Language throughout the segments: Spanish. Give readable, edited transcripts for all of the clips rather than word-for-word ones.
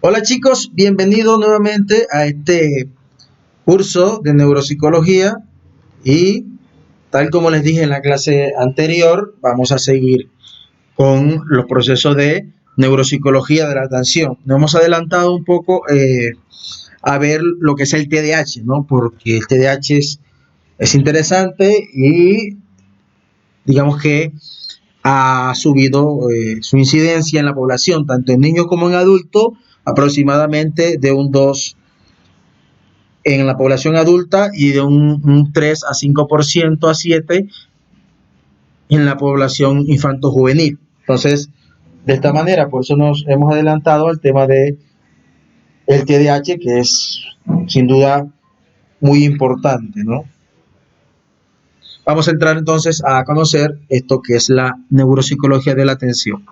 Hola chicos, bienvenidos nuevamente a este curso de neuropsicología y tal como les dije en la clase anterior, vamos a seguir con los procesos de neuropsicología de la atención. Nos hemos adelantado un poco a ver lo que es el TDAH, ¿no? Porque el TDAH es interesante y digamos que ha subido su incidencia en la población, tanto en niños como en adultos, aproximadamente de un 2 en la población adulta y de un 3 a 5% a 7 en la población infanto-juvenil. Entonces, de esta manera, por eso nos hemos adelantado al tema de el TDAH, que es sin duda muy importante, ¿no? Vamos a entrar entonces a conocer esto que es la neuropsicología de la atención.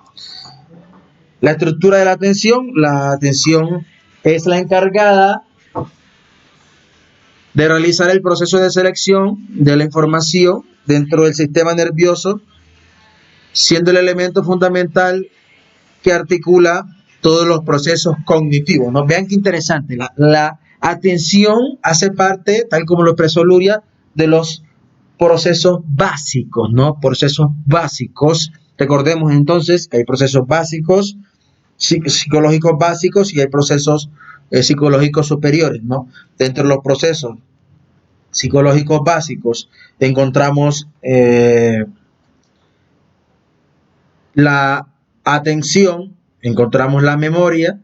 La estructura de la atención es la encargada de realizar el proceso de selección de la información dentro del sistema nervioso, siendo el elemento fundamental que articula todos los procesos cognitivos, ¿no? Vean qué interesante, la atención hace parte, tal como lo expresó Luria, de los procesos básicos, ¿no? Procesos básicos. Recordemos entonces que hay procesos básicos, psicológicos básicos y hay procesos psicológicos superiores, ¿no? Dentro de los procesos psicológicos básicos encontramos la atención, encontramos la memoria,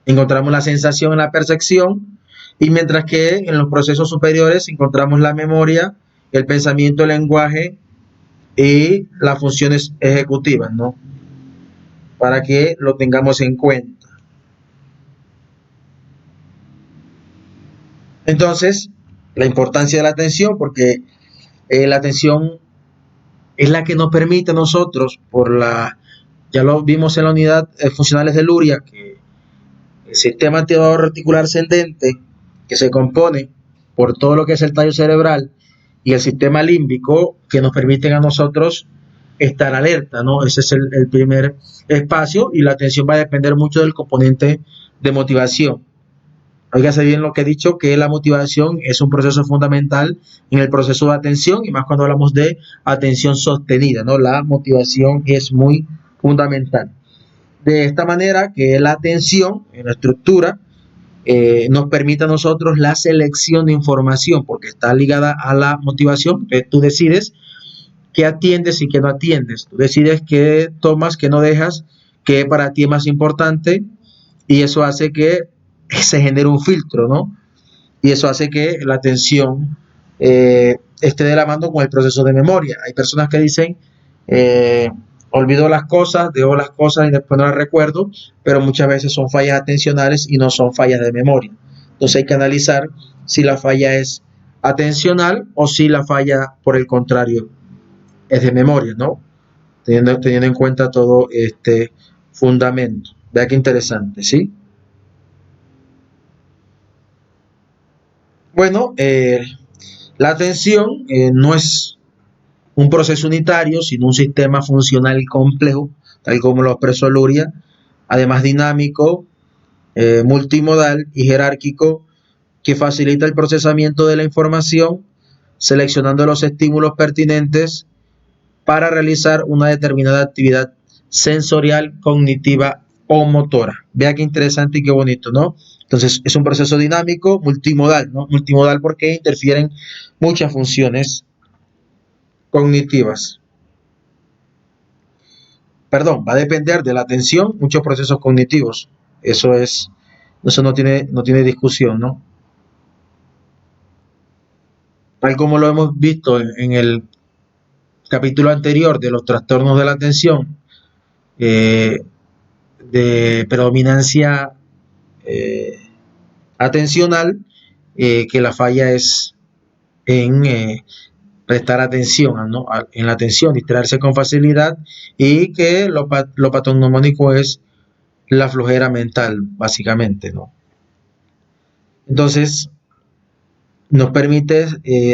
encontramos la sensación, la percepción, y mientras que en los procesos superiores encontramos la memoria, el pensamiento, el lenguaje y las funciones ejecutivas, ¿no? Para que lo tengamos en cuenta. Entonces, la importancia de la atención, porque la atención es la que nos permite a nosotros, ya lo vimos en la unidad funcionales de Luria, que el sistema activador reticular ascendente, que se compone por todo lo que es el tallo cerebral, y el sistema límbico, que nos permiten a nosotros estar alerta, ¿no? Ese es el primer espacio, y la atención va a depender mucho del componente de motivación. Óigase bien lo que he dicho, que la motivación es un proceso fundamental en el proceso de atención, y más cuando hablamos de atención sostenida, ¿no? La motivación es muy fundamental. De esta manera que la atención en la estructura nos permite a nosotros la selección de información, porque está ligada a la motivación. Tú decides qué atiendes y qué no atiendes. Tú decides qué tomas, qué no dejas, qué para ti es más importante, y eso hace que se genere un filtro, ¿no? Y eso hace que la atención esté de la mano con el proceso de memoria. Hay personas que dicen, olvido las cosas, dejo las cosas y después no las recuerdo, pero muchas veces son fallas atencionales y no son fallas de memoria. Entonces hay que analizar si la falla es atencional o si la falla, por el contrario, es de memoria, ¿no? Teniendo en cuenta todo este fundamento. Vea qué interesante, ¿sí? Bueno, la atención no es un proceso unitario, sino un sistema funcional complejo, tal como lo expresó Luria, además dinámico, multimodal y jerárquico, que facilita el procesamiento de la información, seleccionando los estímulos pertinentes para realizar una determinada actividad sensorial, cognitiva o motora. Vea qué interesante y qué bonito, ¿no? Entonces, es un proceso dinámico, multimodal, ¿no? Multimodal porque interfieren muchas funciones cognitivas. Perdón, va a depender de la atención, muchos procesos cognitivos. Eso no tiene discusión, ¿no? Tal como lo hemos visto en el capítulo anterior de los trastornos de la atención, de predominancia eh, atencional, que la falla es en prestar atención, ¿no? En la atención, distraerse con facilidad, y que lo patognomónico es la flojera mental, básicamente, ¿no? Entonces, nos permite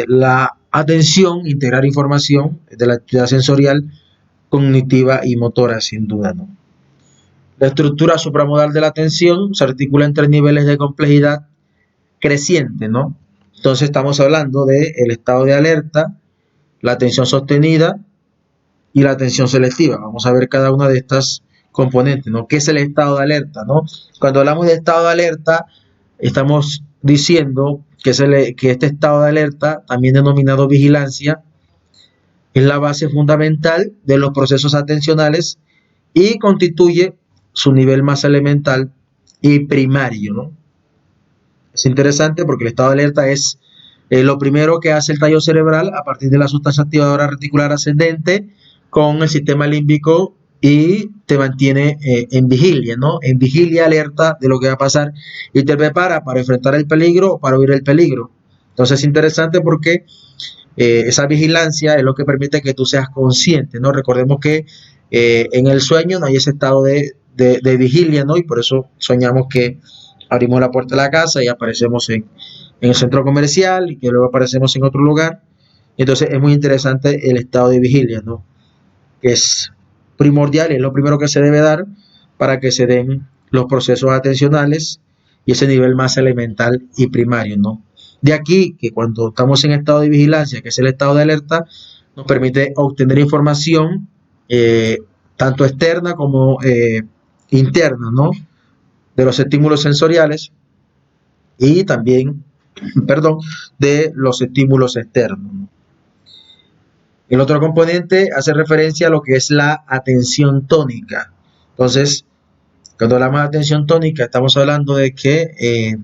la atención integrar información de la actividad sensorial, cognitiva y motora, sin duda, ¿no? La estructura supramodal de la atención se articula en tres niveles de complejidad creciente, ¿no? Entonces estamos hablando del estado de alerta, la atención sostenida y la atención selectiva. Vamos a ver cada una de estas componentes, ¿no? ¿Qué es el estado de alerta, no? Cuando hablamos de estado de alerta, estamos diciendo que este estado de alerta, también denominado vigilancia, es la base fundamental de los procesos atencionales y constituye su nivel más elemental y primario, ¿no? Es interesante porque el estado de alerta es lo primero que hace el tallo cerebral a partir de la sustancia activadora reticular ascendente con el sistema límbico y te mantiene en vigilia, ¿no? En vigilia, alerta de lo que va a pasar y te prepara para enfrentar el peligro o para huir el peligro. Entonces es interesante porque esa vigilancia es lo que permite que tú seas consciente, ¿no? Recordemos que en el sueño no hay ese estado de vigilia, ¿no? Y por eso soñamos que abrimos la puerta de la casa y aparecemos en el centro comercial y que luego aparecemos en otro lugar. Entonces es muy interesante el estado de vigilia, ¿no? Que es primordial, es lo primero que se debe dar para que se den los procesos atencionales y ese nivel más elemental y primario, ¿no? De aquí que cuando estamos en estado de vigilancia, que es el estado de alerta, nos permite obtener información tanto externa como interna, ¿no? De los estímulos sensoriales y también, perdón, de los estímulos externos, ¿no? El otro componente hace referencia a lo que es la atención tónica. Entonces, cuando hablamos de atención tónica, estamos hablando de que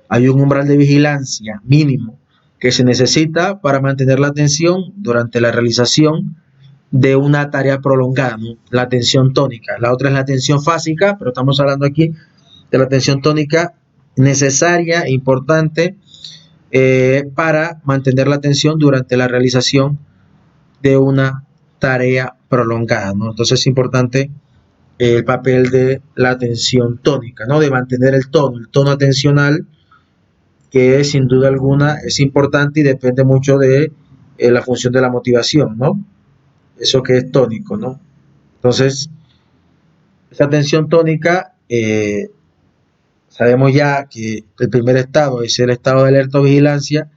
hay un umbral de vigilancia mínimo que se necesita para mantener la atención durante la realización de una tarea prolongada, ¿no? La atención tónica. La otra es la atención fásica, pero estamos hablando aquí de la atención tónica necesaria e importante para mantener la atención durante la realización de una tarea prolongada, ¿no? Entonces es importante el papel de la atención tónica, ¿no? De mantener el tono atencional, que sin duda alguna es importante y depende mucho de la función de la motivación, ¿no? Eso que es tónico, ¿no? Entonces, esa atención tónica, sabemos ya que el primer estado es el estado de alerta o vigilancia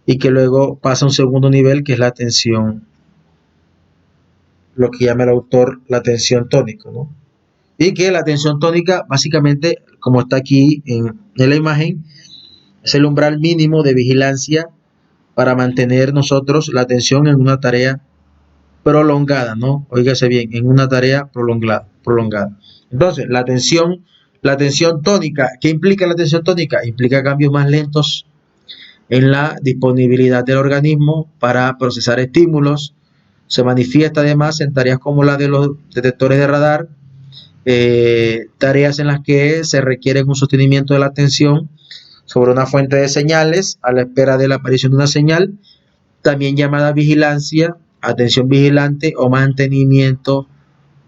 y que luego pasa a un segundo nivel que es la atención, lo que llama el autor la atención tónica, ¿no? Y que la atención tónica, básicamente, como está aquí en la imagen, es el umbral mínimo de vigilancia para mantener nosotros la atención en una tarea prolongada, ¿no? Óigase bien, en una tarea prolongada. Entonces, la atención tónica, ¿qué implica la atención tónica? Implica cambios más lentos en la disponibilidad del organismo para procesar estímulos. Se manifiesta además en tareas como la de los detectores de radar, tareas en las que se requiere un sostenimiento de la atención sobre una fuente de señales a la espera de la aparición de una señal, también llamada vigilancia, atención vigilante o mantenimiento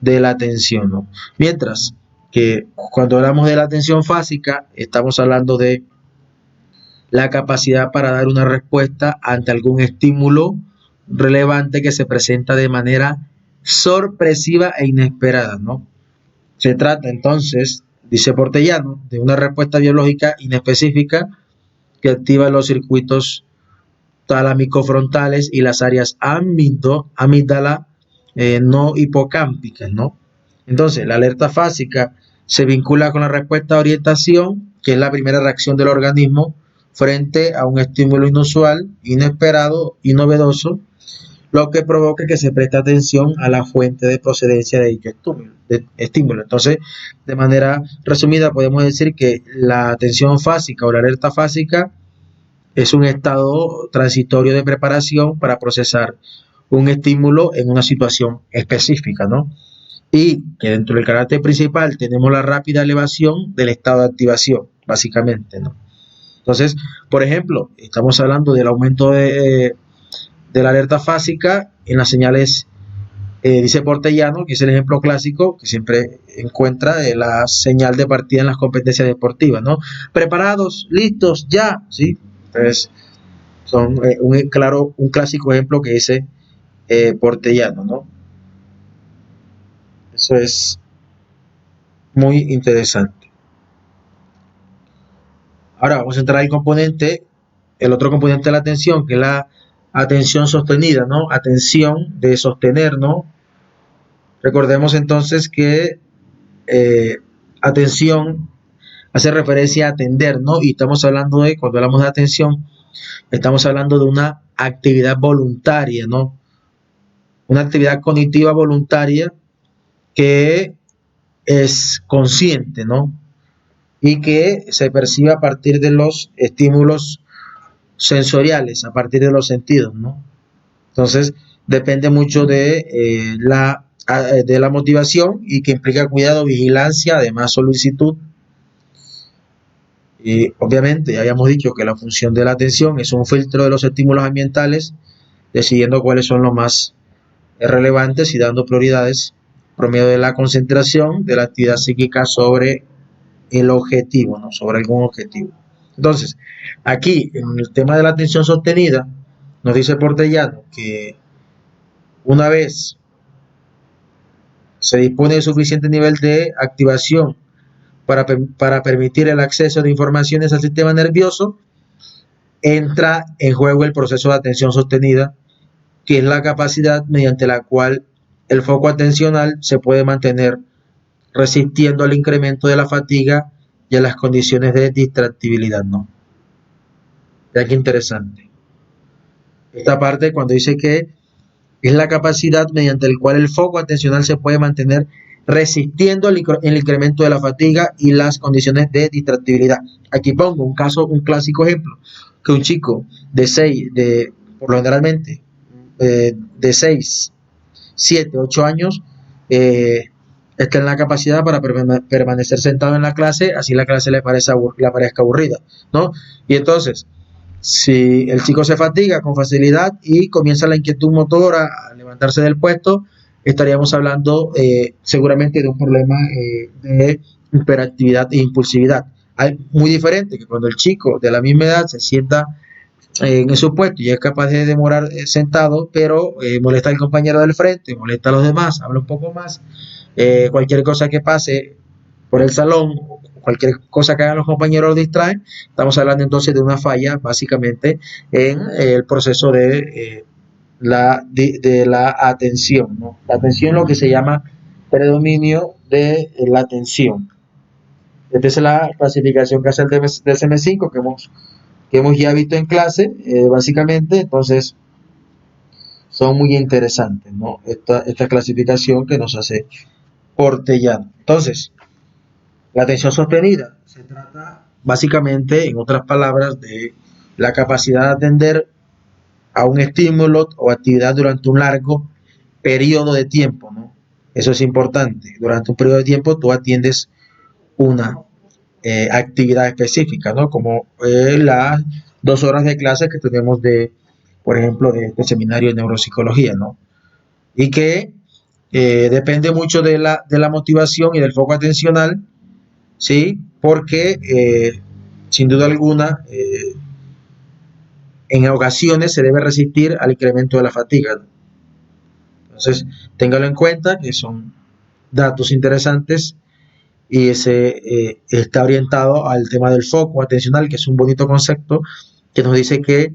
de la atención, ¿no? Mientras que cuando hablamos de la atención fásica, estamos hablando de la capacidad para dar una respuesta ante algún estímulo relevante que se presenta de manera sorpresiva e inesperada, ¿no? Se trata entonces, dice Portellano, de una respuesta biológica inespecífica que activa los circuitos talámico-frontales y las áreas amígdala no hipocámpicas, ¿no? Entonces, la alerta fásica se vincula con la respuesta de orientación, que es la primera reacción del organismo frente a un estímulo inusual, inesperado y novedoso, lo que provoca que se preste atención a la fuente de procedencia de dicho estímulo. Entonces, de manera resumida, podemos decir que la atención fásica o la alerta fásica es un estado transitorio de preparación para procesar un estímulo en una situación específica, ¿no? Y que dentro del carácter principal tenemos la rápida elevación del estado de activación, básicamente, ¿no? Entonces, por ejemplo, estamos hablando del aumento de la alerta fásica en las señales, dice Portellano, que es el ejemplo clásico que siempre encuentra la señal de partida en las competencias deportivas, ¿no? Preparados, listos, ya, ¿sí? Entonces, son un clásico ejemplo que dice Portellano, ¿no? Eso es Muy interesante. Ahora vamos a entrar al componente, el otro componente de la atención, que es la atención sostenida, ¿no? Atención de sostener, ¿no? Recordemos entonces que eh, atención hace referencia a atender, ¿no? Y estamos hablando de, cuando hablamos de atención, estamos hablando de una actividad voluntaria, ¿no? Una actividad cognitiva voluntaria que es consciente, ¿no? Y que se percibe a partir de los estímulos sensoriales, a partir de los sentidos, ¿no? Entonces, depende mucho de la motivación y que implica cuidado, vigilancia, además solicitud. Y obviamente, ya habíamos dicho que la función de la atención es un filtro de los estímulos ambientales, decidiendo cuáles son los más relevantes y dando prioridades por medio de la concentración de la actividad psíquica sobre el objetivo, ¿no? Sobre algún objetivo. Entonces, aquí en el tema de la atención sostenida, nos dice Portellano que una vez se dispone de suficiente nivel de activación para permitir el acceso de informaciones al sistema nervioso, entra en juego el proceso de atención sostenida, que es la capacidad mediante la cual el foco atencional se puede mantener resistiendo al incremento de la fatiga y a las condiciones de distractibilidad, ¿no? Ya que interesante. Esta parte cuando dice que es la capacidad mediante la cual el foco atencional se puede mantener resistiendo el incremento de la fatiga y las condiciones de distractibilidad. Aquí pongo un caso, un clásico ejemplo, que un chico de 6, por lo generalmente, de 6, 7, 8 años, está en la capacidad para permanecer sentado en la clase, así la clase le parezca aburrida, ¿no? Y entonces, si el chico se fatiga con facilidad y comienza la inquietud motora a levantarse del puesto, estaríamos hablando seguramente de un problema de hiperactividad e impulsividad. Hay muy diferente que cuando el chico de la misma edad se sienta en su puesto y es capaz de demorar sentado, pero molesta al compañero del frente, molesta a los demás, habla un poco más, cualquier cosa que pase por el salón, cualquier cosa que hagan los compañeros lo distraen. Estamos hablando entonces de una falla básicamente en el proceso de la atención, ¿no? La atención es lo que se llama predominio de la atención. Esta es la clasificación que hace el DSM-5 que hemos ya visto en clase, básicamente. Entonces son muy interesantes, ¿no? Esta clasificación que nos hace Portellano. Entonces, la atención sostenida se trata básicamente, en otras palabras, de la capacidad de atender a un estímulo o actividad durante un largo periodo de tiempo, ¿no? Eso es importante. Durante un periodo de tiempo tú atiendes una actividad específica, ¿no? Como las 2 horas de clase que tenemos por ejemplo, de este seminario de neuropsicología, ¿no? Y que depende mucho de la motivación y del foco atencional, ¿sí? Porque, sin duda alguna, en ocasiones se debe resistir al incremento de la fatiga, ¿no? Entonces, téngalo en cuenta, que son datos interesantes y está orientado al tema del foco atencional, que es un bonito concepto que nos dice que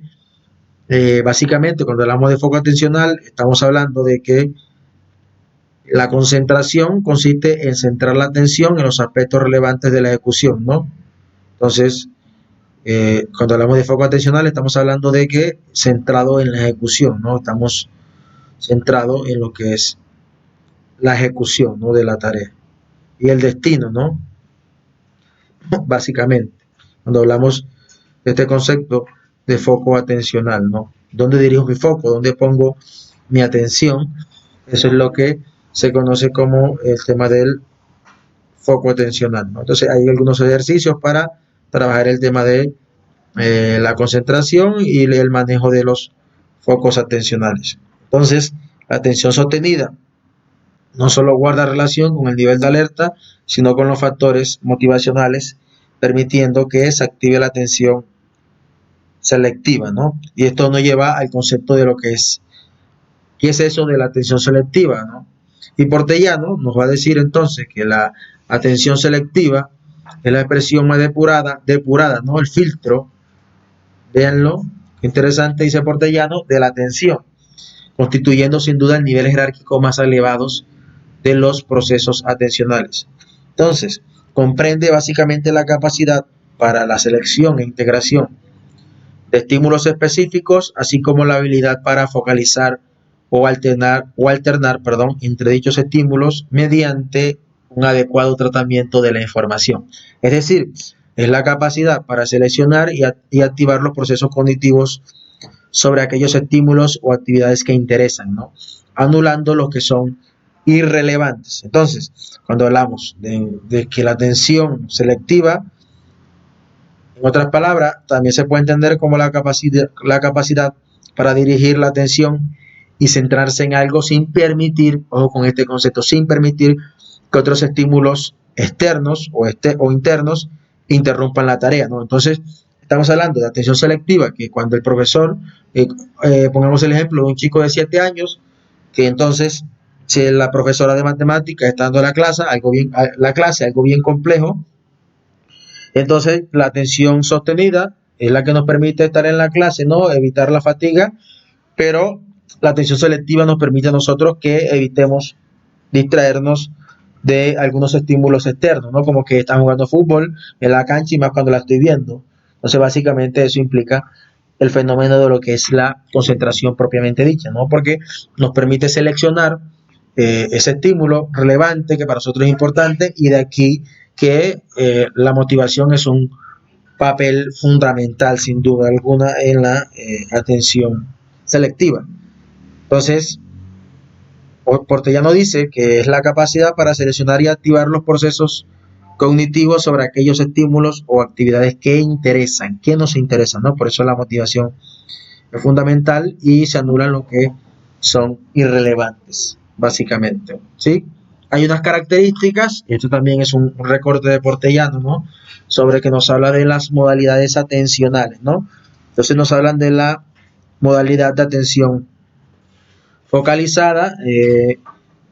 básicamente cuando hablamos de foco atencional estamos hablando de que la concentración consiste en centrar la atención en los aspectos relevantes de la ejecución, ¿no? Entonces, cuando hablamos de foco atencional estamos hablando de que centrado en la ejecución, ¿no? Estamos centrados en lo que es la ejecución, ¿no? De la tarea y el destino, ¿no? Básicamente, cuando hablamos de este concepto de foco atencional, ¿no? ¿Dónde dirijo mi foco? ¿Dónde pongo mi atención? Eso es lo que se conoce como el tema del foco atencional, ¿no? Entonces hay algunos ejercicios para trabajar el tema de la concentración y el manejo de los focos atencionales. Entonces, la atención sostenida no solo guarda relación con el nivel de alerta, sino con los factores motivacionales, permitiendo que se active la atención selectiva, ¿no? Y esto nos lleva al concepto de lo que es, ¿qué es eso de la atención selectiva, ¿no? Y Portellano nos va a decir entonces que la Atención selectiva es la expresión más depurada, ¿no? El filtro, véanlo, interesante, dice Portellano, de la atención, constituyendo sin duda el nivel jerárquico más elevados de los procesos atencionales. Entonces, comprende básicamente la capacidad para la selección e integración de estímulos específicos, así como la habilidad para focalizar o alternar entre dichos estímulos mediante un adecuado tratamiento de la información. Es decir, es la capacidad para seleccionar y activar los procesos cognitivos sobre aquellos estímulos o actividades que interesan, ¿no? Anulando los que son irrelevantes. Entonces, cuando hablamos de que la atención selectiva, en otras palabras, también se puede entender como la capacidad para dirigir la atención y centrarse en algo sin permitir, ojo con este concepto, sin permitir que otros estímulos externos o internos interrumpan la tarea, ¿no? Entonces, estamos hablando de atención selectiva, que cuando el profesor, pongamos el ejemplo de un chico de 7 años, que entonces, si la profesora de matemáticas está dando algo bien complejo, entonces la atención sostenida es la que nos permite estar en la clase, ¿no? Evitar la fatiga, pero la atención selectiva nos permite a nosotros que evitemos distraernos de algunos estímulos externos, ¿no? Como que están jugando fútbol en la cancha y más cuando la estoy viendo. Entonces, básicamente eso implica el fenómeno de lo que es la concentración propiamente dicha, ¿no? Porque nos permite seleccionar ese estímulo relevante que para nosotros es importante y de aquí que la motivación es un papel fundamental, sin duda alguna, en la atención selectiva. Entonces, Portellano dice que es la capacidad para seleccionar y activar los procesos cognitivos sobre aquellos estímulos o actividades que interesan, que nos interesan, ¿no? Por eso la motivación es fundamental y se anulan lo que son irrelevantes, básicamente, ¿sí? Hay unas características, y esto también es un recorte de Portellano, ¿no? Sobre que nos habla de las modalidades atencionales, ¿no? Entonces nos hablan de la modalidad de atención focalizada,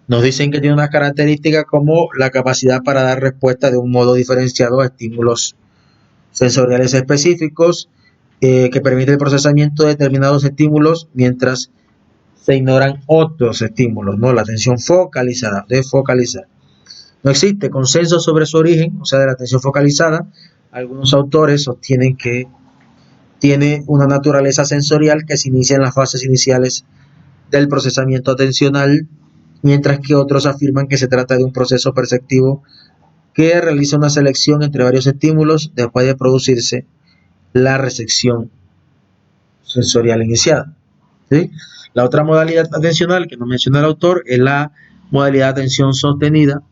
nos dicen que tiene unas características como la capacidad para dar respuesta de un modo diferenciado a estímulos sensoriales específicos, que permite el procesamiento de determinados estímulos mientras se ignoran otros estímulos, ¿no? La atención focalizada, de focalizar. No existe consenso sobre su origen, o sea, de la atención focalizada. Algunos autores sostienen que tiene una naturaleza sensorial que se inicia en las fases iniciales del procesamiento atencional, mientras que otros afirman que se trata de un proceso perceptivo que realiza una selección entre varios estímulos después de producirse la recepción sensorial iniciada, ¿sí? La otra modalidad atencional que nos menciona el autor es la modalidad de atención sostenida,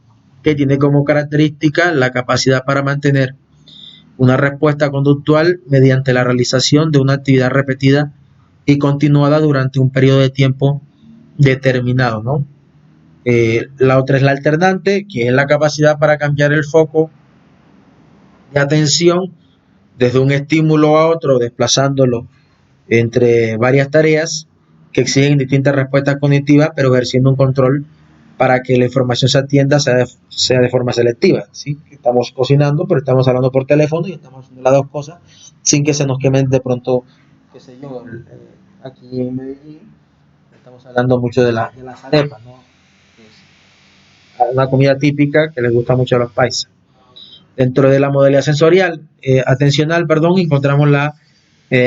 que tiene como característica la capacidad para mantener una respuesta conductual mediante la realización de una actividad repetida y continuada durante un periodo de tiempo determinado, ¿no? La otra es la alternante, que es la capacidad para cambiar el foco de atención desde un estímulo a otro, desplazándolo entre varias tareas que exigen distintas respuestas cognitivas, pero ejerciendo un control para que la información se atienda sea de forma selectiva, ¿sí? Estamos cocinando, pero estamos hablando por teléfono y estamos haciendo las dos cosas sin que se nos quemen de pronto, qué sé yo, aquí en Medellín estamos hablando mucho de las arepas, ¿no? Es una comida típica que les gusta mucho a los paisas. Dentro de la modalidad atencional, encontramos la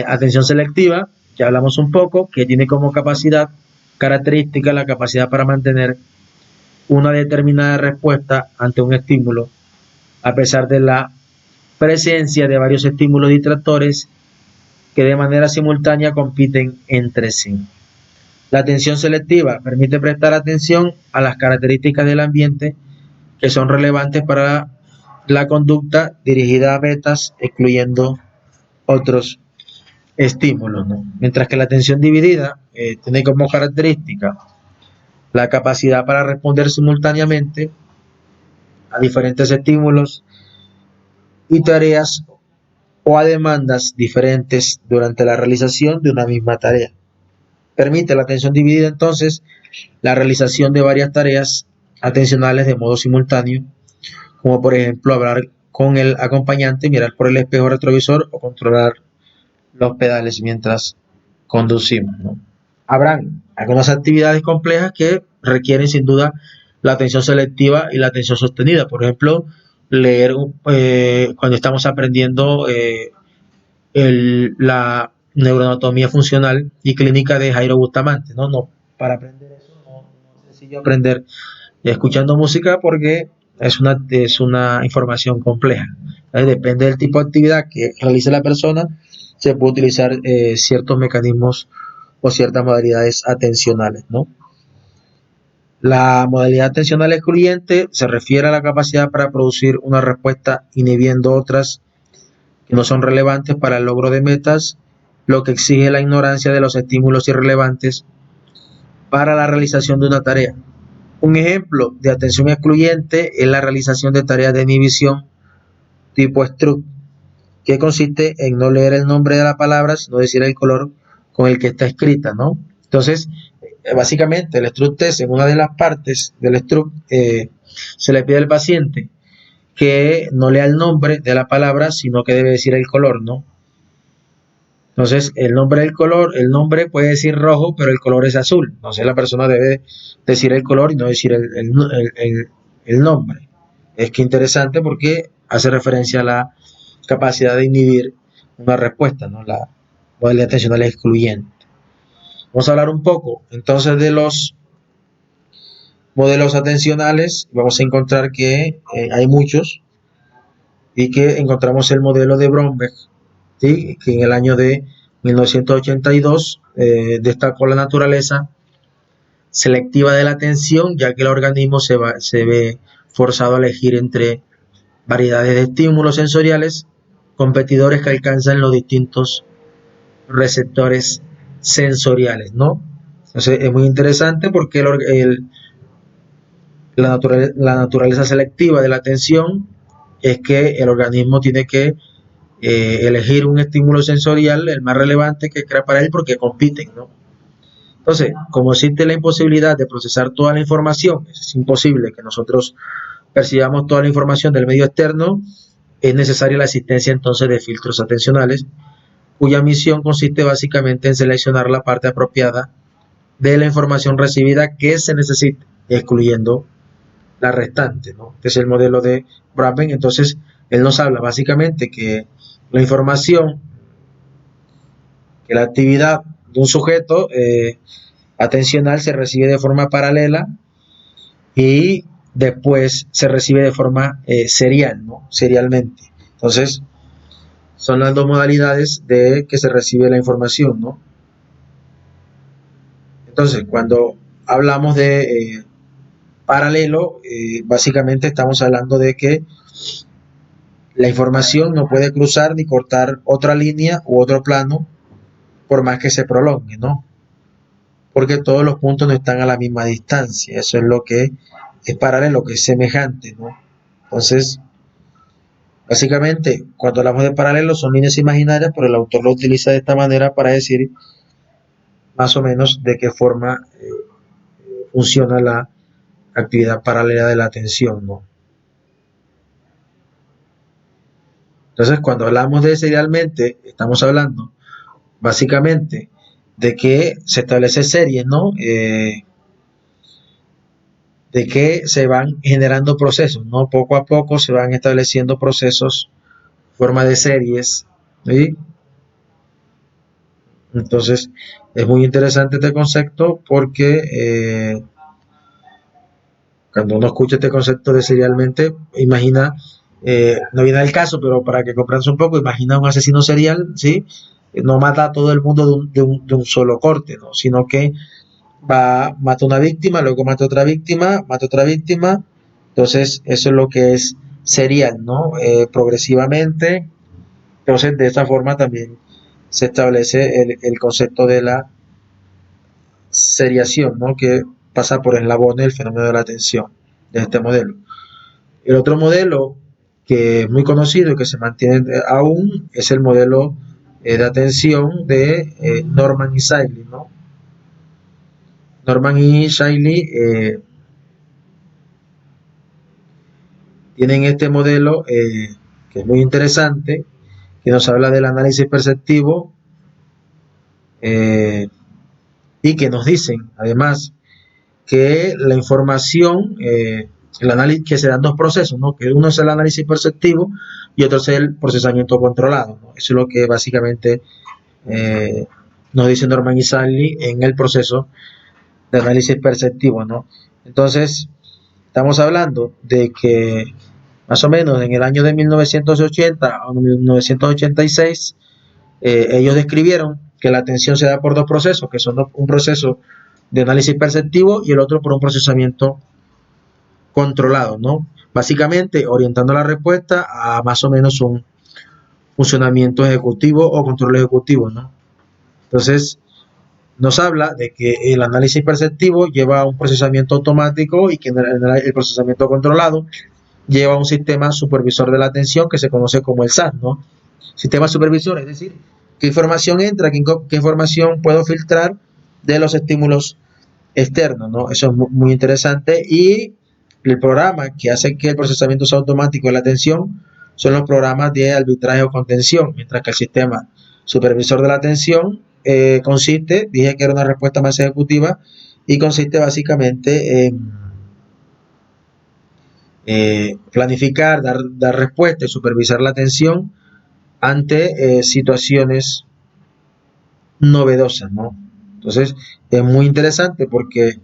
atención selectiva, que hablamos un poco, que tiene como característica la capacidad para mantener una determinada respuesta ante un estímulo, a pesar de la presencia de varios estímulos distractores que de manera simultánea compiten entre sí. La atención selectiva permite prestar atención a las características del ambiente que son relevantes para la conducta dirigida a metas, excluyendo otros estímulos, ¿no? Mientras que la atención dividida tiene como característica la capacidad para responder simultáneamente a diferentes estímulos y tareas o a demandas diferentes durante la realización de una misma tarea. Permite la atención dividida entonces la realización de varias tareas atencionales de modo simultáneo, como por ejemplo hablar con el acompañante, mirar por el espejo retrovisor o controlar los pedales mientras conducimos, ¿no? Habrán algunas actividades complejas que requieren sin duda la atención selectiva y la atención sostenida. Por ejemplo, leer cuando estamos aprendiendo la neuroanatomía funcional y clínica de Jairo Bustamante, ¿no? No, para aprender eso no es sencillo aprender escuchando música porque es una información compleja. Depende del tipo de actividad que realice la persona, se puede utilizar ciertos mecanismos o ciertas modalidades atencionales, ¿no? La modalidad atencional excluyente se refiere a la capacidad para producir una respuesta inhibiendo otras que no son relevantes para el logro de metas, lo que exige la ignorancia de los estímulos irrelevantes para la realización de una tarea. Un ejemplo de atención excluyente es la realización de tareas de inhibición tipo Stroop, que consiste en no leer el nombre de la palabra, sino decir el color con el que está escrita, ¿no? Entonces, básicamente, el Stroop test, en una de las partes del Stroop, se le pide al paciente que no lea el nombre de la palabra, sino que debe decir el color, ¿no? Entonces, el nombre del color, el nombre puede decir rojo, pero el color es azul. Entonces, la persona debe decir el color y no decir el nombre. Es que interesante porque hace referencia a la capacidad de inhibir una respuesta, ¿no? La modalidad atencional excluyente. Vamos a hablar un poco entonces de los modelos atencionales. Vamos a encontrar que hay muchos y que encontramos el modelo de Bromberg, ¿sí? Que en el año de 1982 destacó la naturaleza selectiva de la atención, ya que el organismo se ve forzado a elegir entre variedades de estímulos sensoriales competidores que alcanzan los distintos receptores sensoriales, ¿no? Entonces es muy interesante porque la naturaleza selectiva de la atención es que el organismo tiene que elegir un estímulo sensorial el más relevante que crea para él porque compiten, ¿no? Entonces, como existe la imposibilidad de procesar toda la información, es imposible que nosotros percibamos toda la información del medio externo, es necesaria la existencia entonces de filtros atencionales, cuya misión consiste básicamente en seleccionar la parte apropiada de la información recibida que se necesite, excluyendo la restante, ¿no? Este es el modelo de Braben. Entonces, él nos habla básicamente que la información, que la actividad de un sujeto atencional se recibe de forma paralela y después se recibe de forma serial, ¿no? Serialmente. Entonces, son las dos modalidades de que se recibe la información, ¿no? Entonces, cuando hablamos de paralelo, básicamente estamos hablando de que la información no puede cruzar ni cortar otra línea u otro plano por más que se prolongue, ¿no? Porque todos los puntos no están a la misma distancia. Eso es lo que es paralelo, que es semejante, ¿no? Entonces, básicamente, cuando hablamos de paralelo son líneas imaginarias, pero el autor lo utiliza de esta manera para decir más o menos de qué forma funciona la actividad paralela de la atención, ¿no? Entonces, cuando hablamos de serialmente, estamos hablando básicamente de que se establece series, ¿no? De que se van generando procesos, ¿no? Poco a poco se van estableciendo procesos, forma de series, ¿sí? Entonces, es muy interesante este concepto porque cuando uno escucha este concepto de serialmente, imagina, no viene al caso, pero para que comprendas un poco, imagina un asesino serial, ¿sí? No mata a todo el mundo de un solo corte, ¿no? Sino que mata una víctima, luego mata otra víctima, mata otra víctima. Entonces, eso es lo que es serial, ¿no? Progresivamente. Entonces, de esta forma también se establece el concepto de la seriación, ¿no? Que pasa por eslabones el fenómeno de la atención de este modelo. El otro modelo que es muy conocido y que se mantiene aún es el modelo de atención de Norman y Shiley, ¿no? Norman y Shiley tienen este modelo que es muy interesante, que nos habla del análisis perceptivo y que nos dicen además que la información, el análisis, que se dan dos procesos, ¿no? Que uno es el análisis perceptivo y otro es el procesamiento controlado, ¿no? Eso es lo que básicamente nos dice Norman y Sally en el proceso de análisis perceptivo, ¿no? Entonces, estamos hablando de que más o menos en el año de 1980 o 1986, ellos describieron que la atención se da por dos procesos, que son un proceso de análisis perceptivo y el otro por un procesamiento controlado, ¿no? Básicamente orientando la respuesta a más o menos un funcionamiento ejecutivo o control ejecutivo, ¿no? Entonces, nos habla de que el análisis perceptivo lleva a un procesamiento automático y que el procesamiento controlado lleva a un sistema supervisor de la atención que se conoce como el SAS, ¿no? Sistema supervisor, es decir, qué información entra, qué información puedo filtrar de los estímulos externos, ¿no? Eso es muy interesante. Y el programa que hace que el procesamiento sea automático de la atención son los programas de arbitraje o contención, mientras que el sistema supervisor de la atención consiste, dije que era una respuesta más ejecutiva, y consiste básicamente en planificar, dar respuesta y supervisar la atención ante situaciones novedosas, ¿no? Entonces, es muy interesante porque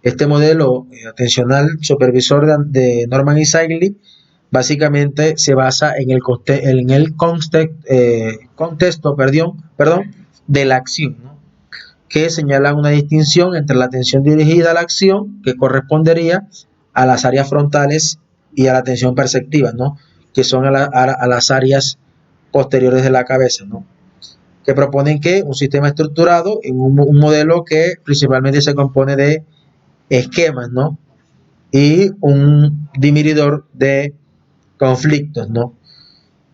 este modelo atencional supervisor de Norman y Seigley básicamente se basa en el contexto de la acción, ¿no? Que señala una distinción entre la atención dirigida a la acción, que correspondería a las áreas frontales, y a la atención perceptiva, ¿no? Que son a las áreas posteriores de la cabeza, ¿no? Que proponen que un sistema estructurado en un modelo que principalmente se compone de esquemas, ¿no? Y un diminuidor de conflictos, ¿no?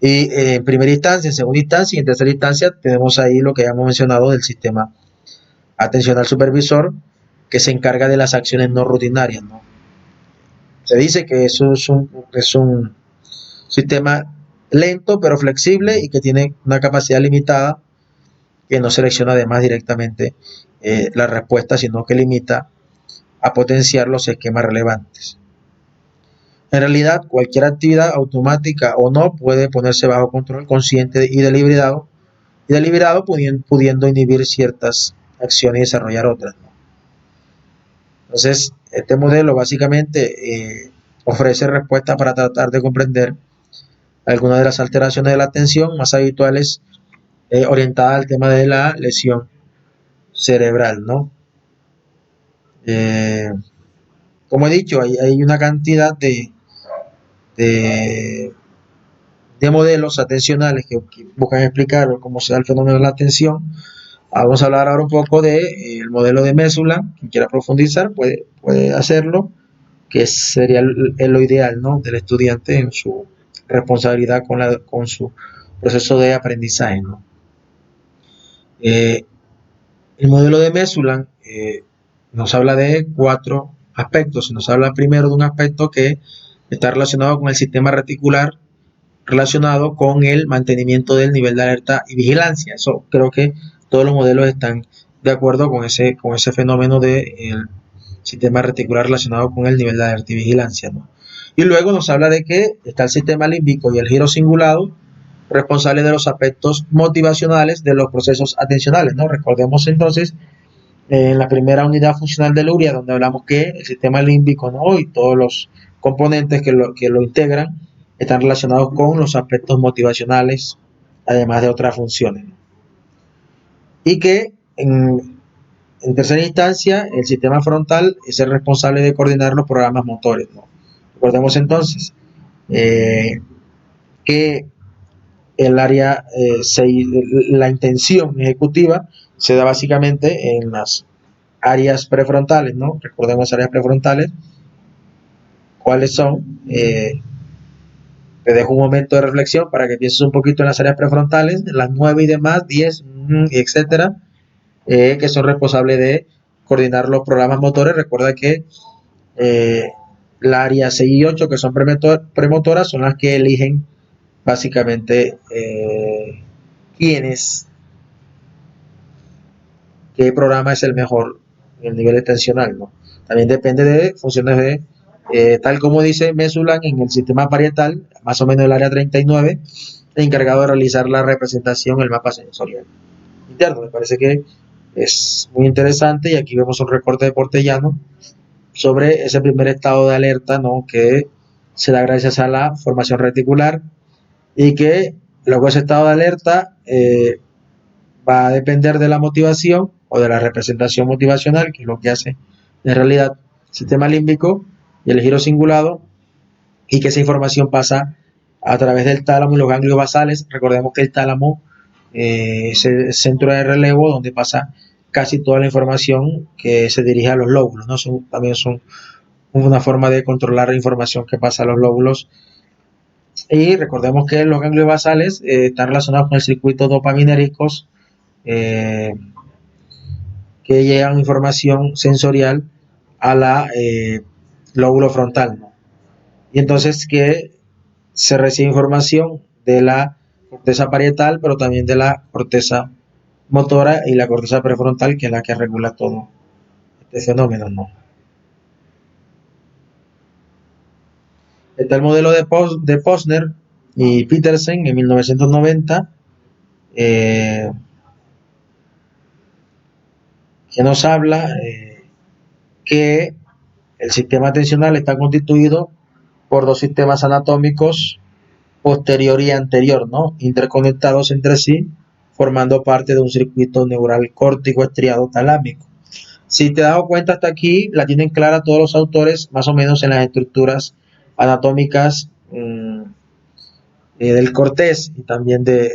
Y en primera instancia, en segunda instancia y en tercera instancia tenemos ahí lo que ya hemos mencionado del sistema atencional supervisor, que se encarga de las acciones no rutinarias, ¿no? Se dice que eso es un sistema lento pero flexible y que tiene una capacidad limitada, que no selecciona además directamente la respuesta, sino que limita a potenciar los esquemas relevantes. En realidad, cualquier actividad automática o no puede ponerse bajo control consciente y deliberado pudiendo inhibir ciertas acciones y desarrollar otras, ¿no? Entonces, este modelo básicamente ofrece respuestas para tratar de comprender algunas de las alteraciones de la atención más habituales orientadas al tema de la lesión cerebral, ¿no? Como he dicho, hay una cantidad de, de modelos atencionales que buscan explicar cómo se da el fenómeno de la atención. Vamos a hablar ahora un poco del modelo de Mesulam. Quien quiera profundizar puede hacerlo, que sería lo ideal, ¿no? Del estudiante en su responsabilidad con su proceso de aprendizaje, ¿no? El modelo de Mesulam nos habla de 4 aspectos. Nos habla primero de un aspecto que está relacionado con el sistema reticular, relacionado con el mantenimiento del nivel de alerta y vigilancia. Eso creo que todos los modelos están de acuerdo con ese fenómeno del sistema reticular relacionado con el nivel de alerta y vigilancia, ¿no? Y luego nos habla de que está el sistema límbico y el giro cingulado, responsable de los aspectos motivacionales de los procesos atencionales, ¿no? Recordemos entonces en la primera unidad funcional de Luria, donde hablamos que el sistema límbico, ¿no? Y todos los componentes que lo integran están relacionados con los aspectos motivacionales, además de otras funciones, ¿no? Y que en tercera instancia, el sistema frontal es el responsable de coordinar los programas motores, ¿no? Recordemos entonces que el área, la intención ejecutiva se da básicamente en las áreas prefrontales, ¿no? Recordemos áreas prefrontales. ¿Cuáles son? Te dejo un momento de reflexión para que pienses un poquito en las áreas prefrontales, las 9 y demás, 10, etcétera, que son responsables de coordinar los programas motores. Recuerda que La área 6 y 8, que son premotoras, son las que eligen básicamente qué programa es el mejor en el nivel atencional, ¿no? También depende de funciones de, tal como dice Mesulan, en el sistema parietal, más o menos el área 39, encargado de realizar la representación, el mapa sensorial interno. Me parece que es muy interesante y aquí vemos un recorte de Portellano sobre ese primer estado de alerta, ¿no? Que se da gracias a la formación reticular y que luego ese estado de alerta va a depender de la motivación o de la representación motivacional, que es lo que hace en realidad el sistema límbico y el giro cingulado, y que esa información pasa a través del tálamo y los ganglios basales. Recordemos que el tálamo es el centro de relevo donde pasa casi toda la información que se dirige a los lóbulos, ¿no? También son una forma de controlar la información que pasa a los lóbulos. Y recordemos que los ganglios basales están relacionados con el circuito dopaminérgicos, eh, que llevan información sensorial a la lóbulo frontal, ¿no? Y entonces que se recibe información de la corteza parietal, pero también de la corteza motora y la corteza prefrontal, que es la que regula todo este fenómeno, ¿no? Está el modelo de Posner y Petersen en 1990, eh, que nos habla que el sistema atencional está constituido por dos sistemas anatómicos posterior y anterior, ¿no? Interconectados entre sí, formando parte de un circuito neural córtico estriado talámico. Si te has dado cuenta hasta aquí, la tienen clara todos los autores, más o menos en las estructuras anatómicas del cortés y también eh,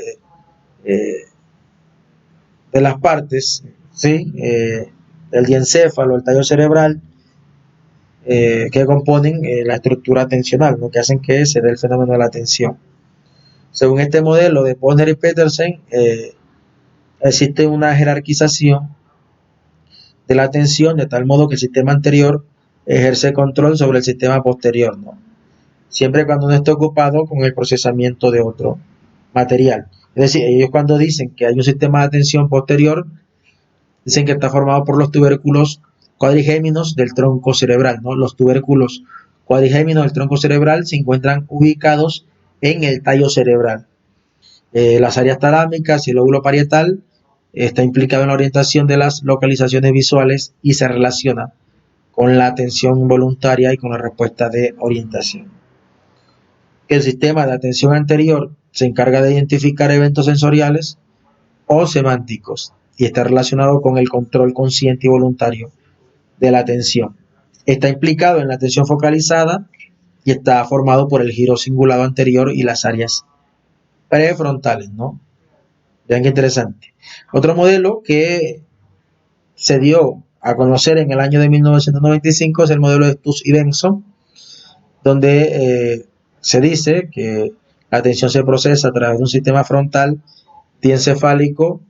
de las partes, ¿sí? El diencéfalo, el tallo cerebral, que componen la estructura atencional, ¿no? Que hacen que se dé el fenómeno de la atención. Según este modelo de Posner y Petersen, existe una jerarquización de la atención de tal modo que el sistema anterior ejerce control sobre el sistema posterior, ¿no? Siempre cuando uno esté ocupado con el procesamiento de otro material. Es decir, ellos cuando dicen que hay un sistema de atención posterior, dicen que está formado por los tubérculos cuadrigéminos del tronco cerebral, ¿no? Los tubérculos cuadrigéminos del tronco cerebral se encuentran ubicados en el tallo cerebral. Las áreas talámicas y el lóbulo parietal está implicado en la orientación de las localizaciones visuales y se relaciona con la atención voluntaria y con la respuesta de orientación. El sistema de atención anterior se encarga de identificar eventos sensoriales o semánticos y está relacionado con el control consciente y voluntario de la atención. Está implicado en la atención focalizada y está formado por el giro cingulado anterior y las áreas prefrontales, ¿no? Vean qué interesante. Otro modelo que se dio a conocer en el año de 1995 es el modelo de Stuss y Benson, donde se dice que la atención se procesa a través de un sistema frontal, diencefálico,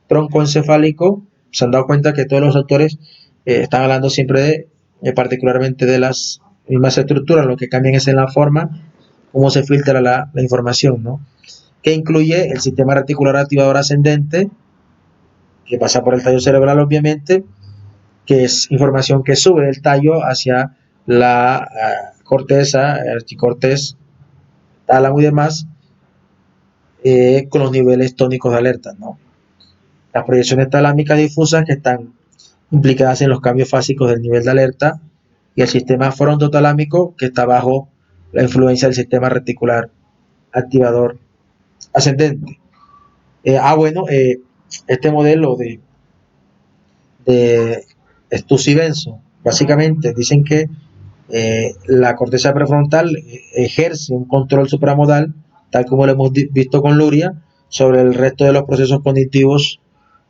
troncoencefálico. Se han dado cuenta que todos los autores están hablando siempre particularmente de las mismas estructuras, lo que cambian es en la forma, cómo se filtra la información, ¿no? Que incluye el sistema reticular activador ascendente, que pasa por el tallo cerebral obviamente, que es información que sube del tallo hacia la corteza, archicortés, tálamo y demás, con los niveles tónicos de alerta, ¿no? Las proyecciones talámicas difusas que están implicadas en los cambios fásicos del nivel de alerta y el sistema frontotalámico que está bajo la influencia del sistema reticular activador ascendente. Bueno, este modelo de Stuss y Benson, básicamente dicen que la corteza prefrontal ejerce un control supramodal, tal como lo hemos visto con Luria, sobre el resto de los procesos cognitivos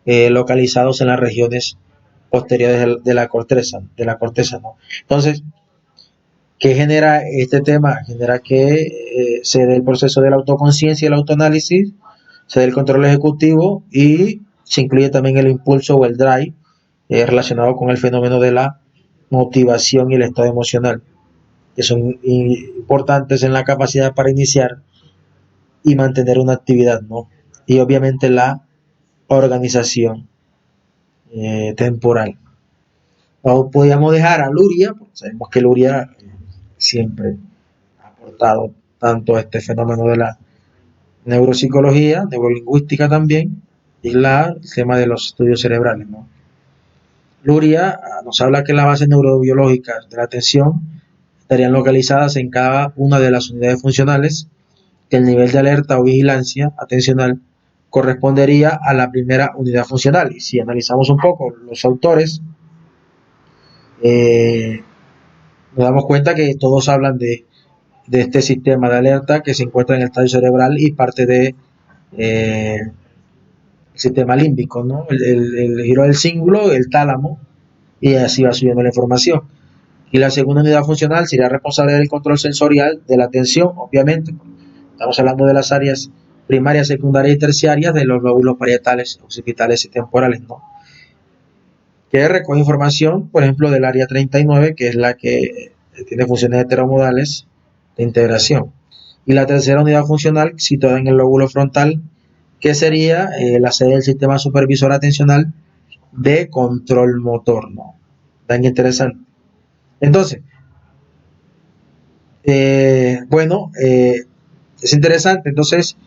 localizados en las regiones posteriores de la corteza, ¿no? Entonces, ¿qué genera este tema? Genera que se dé el proceso de la autoconciencia y el autoanálisis, se dé el control ejecutivo y se incluye también el impulso o el drive relacionado con el fenómeno de la motivación y el estado emocional. que son importantes en la capacidad para iniciar y mantener una actividad, ¿no? Y obviamente la organización temporal. O podríamos dejar a Luria, porque sabemos que Luria siempre ha aportado tanto a este fenómeno de la neuropsicología, neurolingüística también, y el tema de los estudios cerebrales, ¿no? Luria nos habla que las bases neurobiológicas de la atención estarían localizadas en cada una de las unidades funcionales, que el nivel de alerta o vigilancia atencional correspondería a la primera unidad funcional. Y si analizamos un poco los autores, eh, nos damos cuenta que todos hablan de este sistema de alerta que se encuentra en el estadio cerebral y parte de el sistema límbico, ¿no? El giro del cíngulo, el tálamo, y así va subiendo la información. Y la segunda unidad funcional sería responsable del control sensorial de la atención, obviamente. Estamos hablando de las áreas primarias, secundarias y terciarias de los lóbulos parietales, occipitales y temporales, ¿no? Que recoge información, por ejemplo, del área 39, que es la que tiene funciones heteromodales de integración. Y la tercera unidad funcional, situada en el lóbulo frontal, que sería la sede del sistema supervisor atencional de control motor, ¿no? Tan interesante. Entonces, bueno, es interesante. Entonces,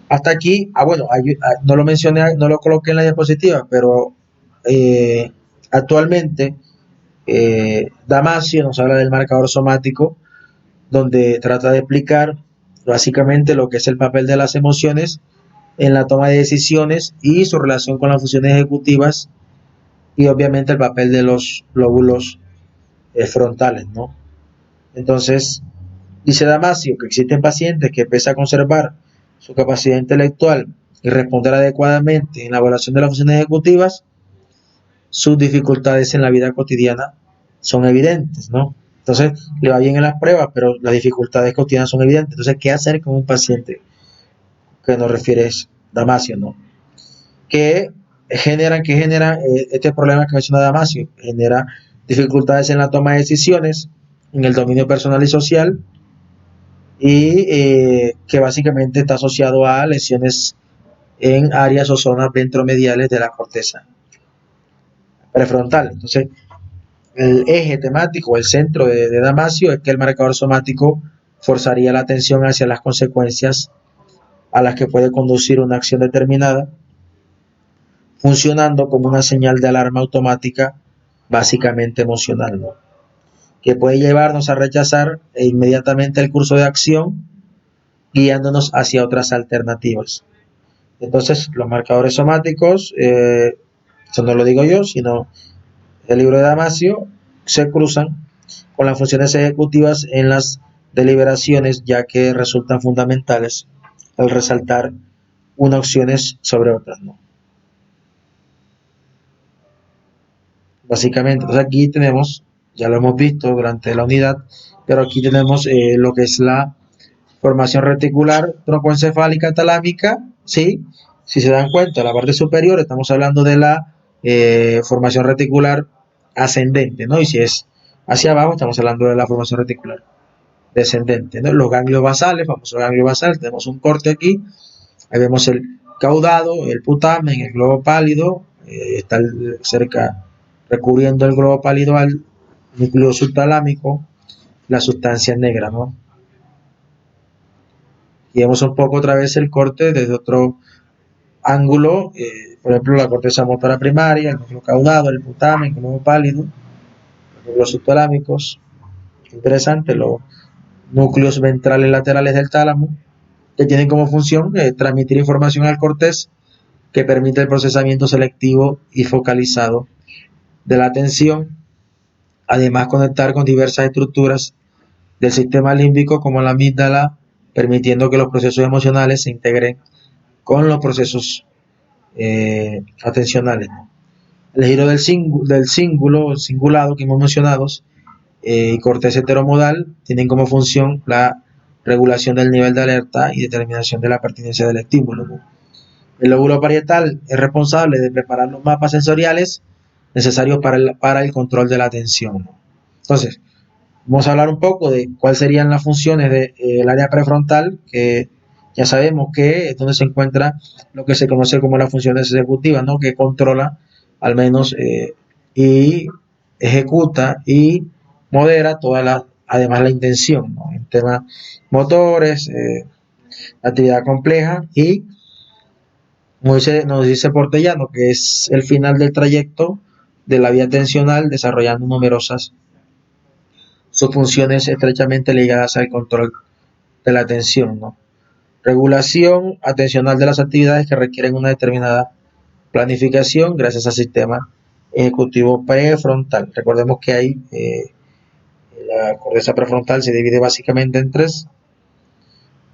hasta aquí, bueno, no lo mencioné, no lo coloqué en la diapositiva, pero eh, actualmente Damasio nos habla del marcador somático, donde trata de explicar básicamente lo que es el papel de las emociones en la toma de decisiones y su relación con las funciones ejecutivas y obviamente el papel de los lóbulos frontales, ¿no? Entonces, dice Damasio que existen pacientes que pese a conservar su capacidad intelectual y responder adecuadamente en la evaluación de las funciones ejecutivas, sus dificultades en la vida cotidiana son evidentes, ¿no? Entonces, le va bien en las pruebas, pero las dificultades cotidianas son evidentes. Entonces, ¿qué hacer con un paciente que nos refiere Damasio, ¿no? ¿Qué genera este problema que menciona Damasio? Genera dificultades en la toma de decisiones, en el dominio personal y social, y que básicamente está asociado a lesiones en áreas o zonas ventromediales de la corteza prefrontal. Entonces, el eje temático, el centro de Damasio es que el marcador somático forzaría la atención hacia las consecuencias a las que puede conducir una acción determinada, funcionando como una señal de alarma automática básicamente emocional, ¿no? Que puede llevarnos a rechazar inmediatamente el curso de acción, guiándonos hacia otras alternativas. Entonces, los marcadores somáticos, eso no lo digo yo, sino el libro de Damasio, se cruzan con las funciones ejecutivas en las deliberaciones, ya que resultan fundamentales al resaltar unas opciones sobre otras, ¿no? Básicamente, entonces aquí tenemos, ya lo hemos visto durante la unidad, pero aquí tenemos lo que es la formación reticular troncoencefálica talámica, ¿sí? Si se dan cuenta, la parte superior estamos hablando de la formación reticular ascendente, ¿no? Y si es hacia abajo, estamos hablando de la formación reticular descendente, ¿no? Los ganglios basales, famoso ganglio basal, tenemos un corte aquí, ahí vemos el caudado, el putamen, el globo pálido, está cerca, recubriendo el globo pálido al núcleo subtalámico, la sustancia negra, ¿no? Y vemos un poco otra vez el corte desde otro ángulo, por ejemplo, la corteza motora primaria, el núcleo caudado, el putamen, el globo pálido, los núcleos subtalámicos, interesante, los núcleos ventrales laterales del tálamo, que tienen como función transmitir información al cortés que permite el procesamiento selectivo y focalizado de la atención, además conectar con diversas estructuras del sistema límbico como la amígdala, permitiendo que los procesos emocionales se integren con los procesos atencionales. El giro del cíngulo, cingulado que hemos mencionado, y corteza heteromodal tienen como función la regulación del nivel de alerta y determinación de la pertinencia del estímulo, ¿no? El lóbulo parietal es responsable de preparar los mapas sensoriales necesarios para el control de la atención, ¿no? Entonces, Vamos a hablar un poco de cuáles serían las funciones del área prefrontal, que ya sabemos que es donde se encuentra lo que se conoce como las funciones ejecutivas, ¿no? Que controla al menos y ejecuta y modera además la intención, ¿no? En temas motores, actividad compleja y nos dice Portellano que es el final del trayecto de la vía atencional desarrollando numerosas sus funciones estrechamente ligadas al control de la atención, ¿no? Regulación atencional de las actividades que requieren una determinada planificación gracias al sistema ejecutivo prefrontal. Recordemos que hay la corteza prefrontal se divide básicamente en tres.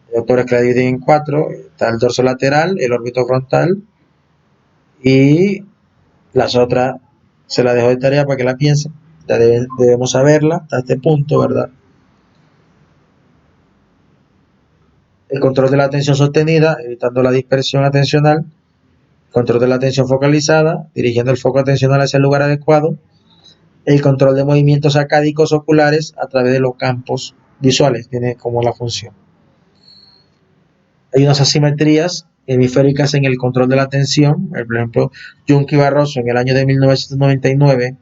Hay autores que la dividen en cuatro. Está el dorso lateral, el órbito frontal y las otras se las dejo de tarea para que la piensen. Ya debemos saberla hasta este punto, ¿verdad? El control de la atención sostenida, evitando la dispersión atencional. Control de la atención focalizada, dirigiendo el foco atencional hacia el lugar adecuado. El control de movimientos acádicos oculares a través de los campos visuales, tiene como la función. Hay unas asimetrías hemisféricas en el control de la atención. Por ejemplo, Junque y Barroso en el año de 1999,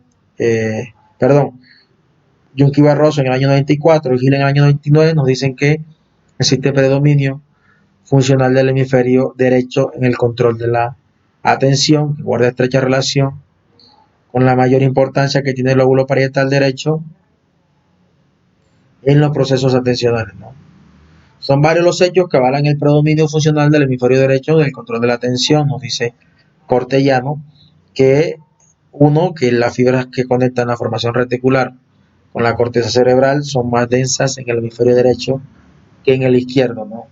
Junque y Barroso en el año 94 y Gil en el año 99 nos dicen que existe predominio funcional del hemisferio derecho en el control de la atención, que guarda estrecha relación con la mayor importancia que tiene el lóbulo parietal derecho en los procesos atencionales, ¿no? Son varios los hechos que avalan el predominio funcional del hemisferio derecho en el control de la atención, nos dice Portellano, que uno, que las fibras que conectan la formación reticular con la corteza cerebral son más densas en el hemisferio derecho que en el izquierdo, ¿no?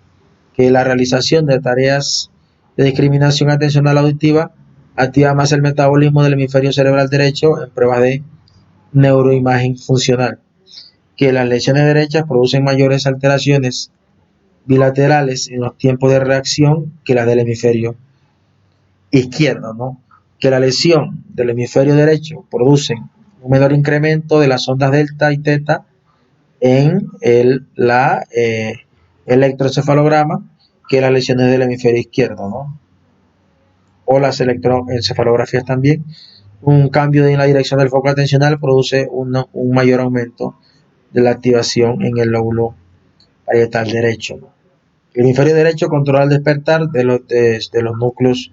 Que la realización de tareas de discriminación atencional auditiva activa más el metabolismo del hemisferio cerebral derecho en pruebas de neuroimagen funcional, que las lesiones derechas producen mayores alteraciones bilaterales en los tiempos de reacción que las del hemisferio izquierdo, ¿no? Que la lesión del hemisferio derecho produce un menor incremento de las ondas delta y teta en la electroencefalograma que las lesiones del hemisferio izquierdo, ¿no? O las electroencefalografías también. Un cambio en la dirección del foco atencional produce un mayor aumento de la activación en el lóbulo parietal derecho, ¿no? El hemisferio derecho controla el despertar de los núcleos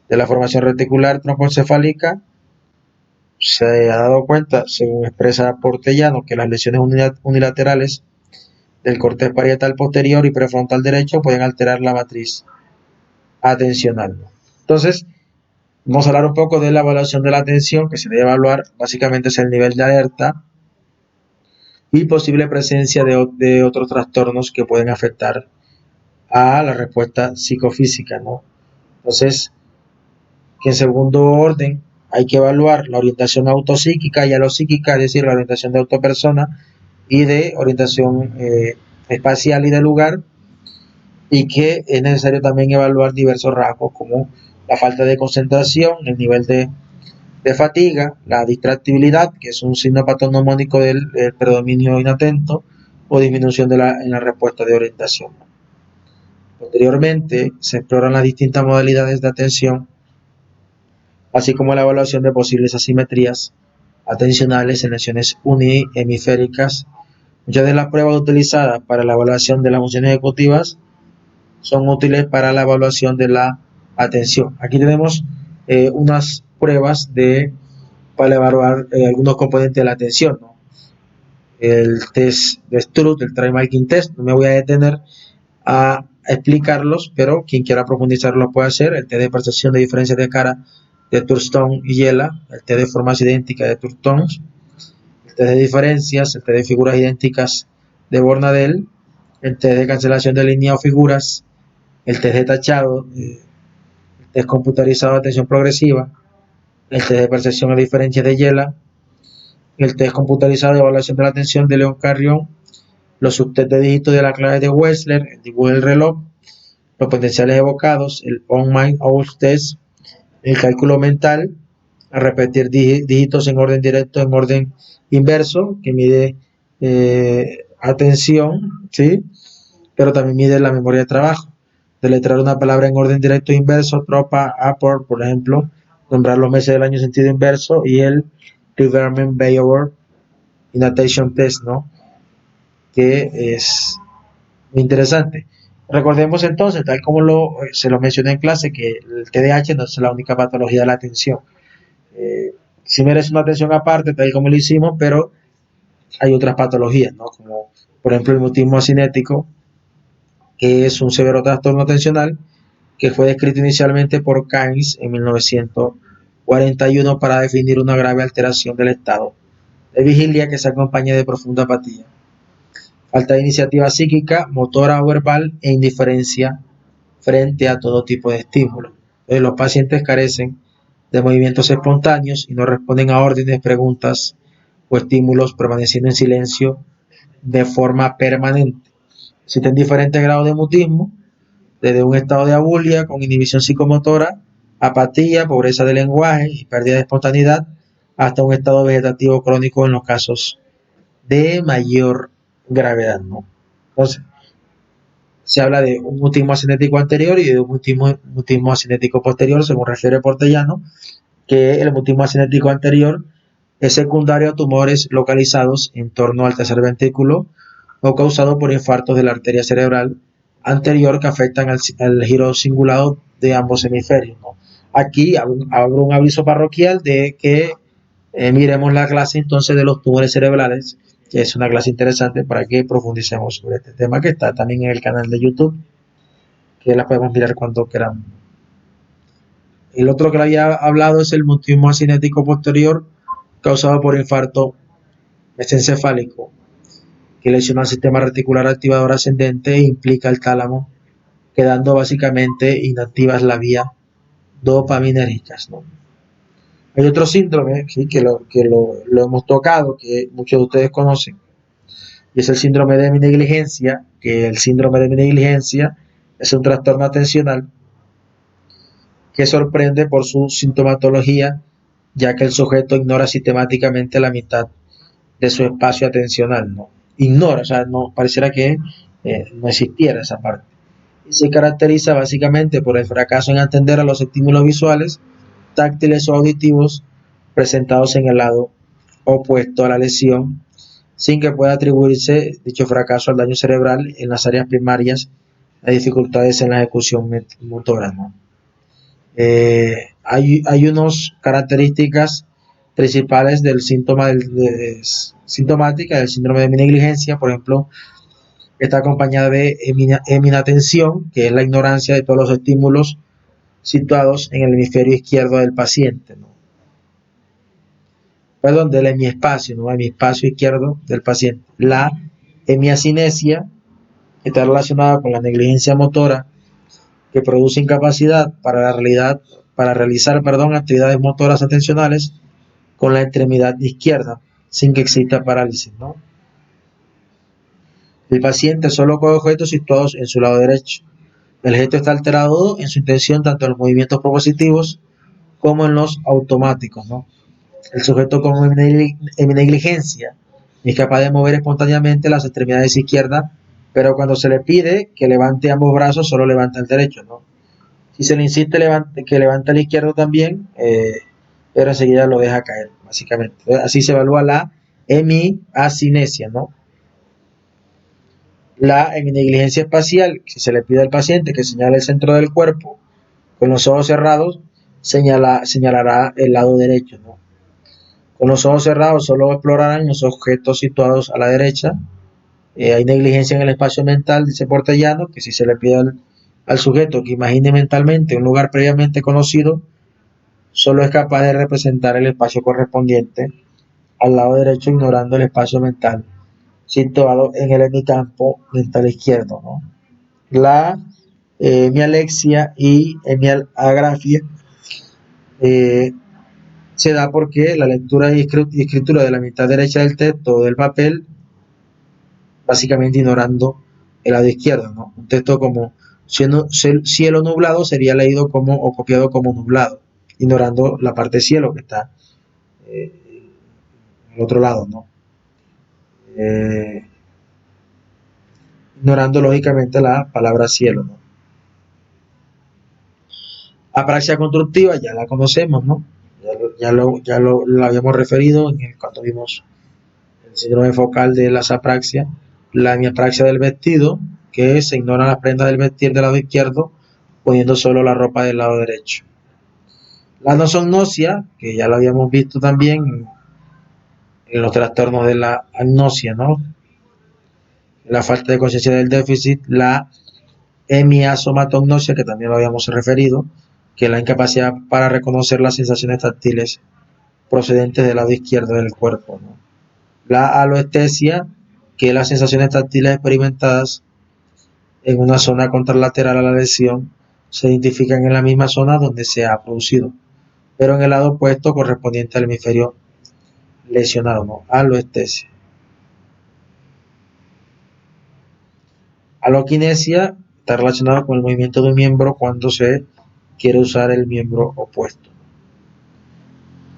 de la formación reticular troncoencefálica. Se ha dado cuenta, según expresa Portellano, que las lesiones unilaterales del corte parietal posterior y prefrontal derecho pueden alterar la matriz atencional. Entonces, vamos a hablar un poco de la evaluación de la atención, que se debe evaluar básicamente es el nivel de alerta y posible presencia de otros trastornos que pueden afectar a la respuesta psicofísica, ¿no? Entonces, que en segundo orden hay que evaluar la orientación autopsíquica y alopsíquica, es decir, la orientación de autopersona y de orientación espacial y de lugar, y que es necesario también evaluar diversos rasgos como la falta de concentración, el nivel de fatiga, la distractibilidad, que es un signo patognomónico del predominio inatento o disminución en la respuesta de orientación. Posteriormente, se exploran las distintas modalidades de atención, así como la evaluación de posibles asimetrías atencionales en lesiones unihemisféricas. Muchas de las pruebas utilizadas para la evaluación de las funciones ejecutivas son útiles para la evaluación de la atención. Aquí tenemos unas pruebas para evaluar algunos componentes de la atención, ¿no? El test de Stroop, el Tri-Marking Test, no me voy a detener a explicarlos, pero quien quiera profundizar lo puede hacer. El test de percepción de diferencias de cara de Thurston y Yela, el test de formas idénticas de Thurston, el test de diferencias, el test de figuras idénticas de Bornadell, el test de cancelación de línea o figuras, el test de tachado, el test computarizado de atención progresiva, el test de percepción de diferencias de Yela, el test computarizado de evaluación de la atención de León Carrión, los subtest de dígitos de la clave de Wechsler, el dibujo del reloj, los potenciales evocados, el On-Mind Owl Test, el cálculo mental, a repetir dígitos en orden directo, en orden inverso, que mide atención, ¿sí? Pero también mide la memoria de trabajo. Deletrear una palabra en orden directo e inverso, tropa, apport, por ejemplo, nombrar los meses del año en sentido inverso y el Government Behavior Inattention Test, ¿no? Que es muy interesante. Recordemos entonces, tal como se lo mencioné en clase, que el TDAH no es la única patología de la atención. Sí merece una atención aparte, tal como lo hicimos, pero hay otras patologías, ¿no? Como por ejemplo el mutismo asinético, que es un severo trastorno atencional que fue descrito inicialmente por Keynes en 1941 para definir una grave alteración del estado de vigilia que se acompaña de profunda apatía, falta de iniciativa psíquica, motora o verbal e indiferencia frente a todo tipo de estímulos. Los pacientes carecen de movimientos espontáneos y no responden a órdenes, preguntas o estímulos, permaneciendo en silencio de forma permanente. Existen diferentes grados de mutismo, desde un estado de abulia con inhibición psicomotora, apatía, pobreza de lenguaje y pérdida de espontaneidad, hasta un estado vegetativo crónico en los casos de mayor gravedad, ¿no? Entonces, se habla de un mutismo asinético anterior y de un mutismo asinético posterior, según refiere Portellano, que el mutismo asinético anterior es secundario a tumores localizados en torno al tercer ventrículo o causado por infartos de la arteria cerebral anterior que afectan al giro cingulado de ambos hemisferios, ¿no? Aquí abro un aviso parroquial de que miremos la clase entonces de los tumores cerebrales, que es una clase interesante para que profundicemos sobre este tema, que está también en el canal de YouTube, que la podemos mirar cuando queramos. El otro que le había hablado es el mutismo asinético posterior causado por infarto mesencefálico, que lesiona el sistema reticular activador ascendente e implica el tálamo, quedando básicamente inactivas las vías dopaminérgicas, ¿no? Hay otro síndrome, ¿sí? que lo hemos tocado, que muchos de ustedes conocen, y es el síndrome de mi negligencia, que el síndrome de mi negligencia es un trastorno atencional que sorprende por su sintomatología, ya que el sujeto ignora sistemáticamente la mitad de su espacio atencional, ¿no? Ignora, o sea, no pareciera que no existiera esa parte. Y se caracteriza básicamente por el fracaso en atender a los estímulos visuales, táctiles o auditivos presentados en el lado opuesto a la lesión, sin que pueda atribuirse dicho fracaso al daño cerebral en las áreas primarias, a dificultades en la ejecución motora, ¿no? Hay unas características principales del síntoma sintomática del síndrome de mi negligencia, por ejemplo, está acompañada de eminatención, que es la ignorancia de todos los estímulos situados en el hemisferio izquierdo del paciente, ¿no? Perdón, del hemiespacio, ¿no? Hemiespacio izquierdo del paciente. La hemiasinesia está relacionada con la negligencia motora que produce incapacidad para realizar, actividades motoras atencionales con la extremidad izquierda, sin que exista parálisis, ¿no? El paciente solo coge objetos situados en su lado derecho. El gesto está alterado en su intención tanto en los movimientos propositivos como en los automáticos, ¿no? El sujeto con negligencia es capaz de mover espontáneamente las extremidades izquierdas, pero cuando se le pide que levante ambos brazos, solo levanta el derecho, ¿no? Si se le insiste que levante el izquierdo también, pero enseguida lo deja caer, básicamente. Así se evalúa la hemiasinesia, ¿no? La heminegligencia espacial, si se le pide al paciente que señale el centro del cuerpo con los ojos cerrados, señalará el lado derecho, ¿no? Con los ojos cerrados solo explorarán los objetos situados a la derecha. Hay negligencia en el espacio mental, dice Portellano, que si se le pide al sujeto que imagine mentalmente un lugar previamente conocido, solo es capaz de representar el espacio correspondiente al lado derecho, ignorando el espacio mental situado en el hemicampo mental izquierdo, ¿no? La hemialexia y hemiagrafia se da porque la lectura y escritura de la mitad derecha del texto o del papel, básicamente ignorando el lado izquierdo, ¿no? Un texto como cielo nublado sería leído como o copiado como nublado, ignorando la parte cielo que está al otro lado, ¿no? eh, ignorando lógicamente la palabra cielo, ¿no? Apraxia constructiva ya la conocemos, ¿no? Lo habíamos referido cuando vimos el síndrome focal de las apraxia, la hemiapraxia del vestido, que se ignora las prendas del vestir del lado izquierdo, poniendo solo la ropa del lado derecho. La anosognosia, que ya lo habíamos visto también en los trastornos de la agnosia, ¿no? La falta de conciencia del déficit, la hemiasomatognosia, que también lo habíamos referido, que es la incapacidad para reconocer las sensaciones táctiles procedentes del lado izquierdo del cuerpo, ¿no? La aloestesia, que es las sensaciones táctiles experimentadas en una zona contralateral a la lesión, se identifican en la misma zona donde se ha producido, pero en el lado opuesto correspondiente al hemisferio lesionado, ¿no? Aloestesia. Aloquinesia está relacionada con el movimiento de un miembro cuando se quiere usar el miembro opuesto.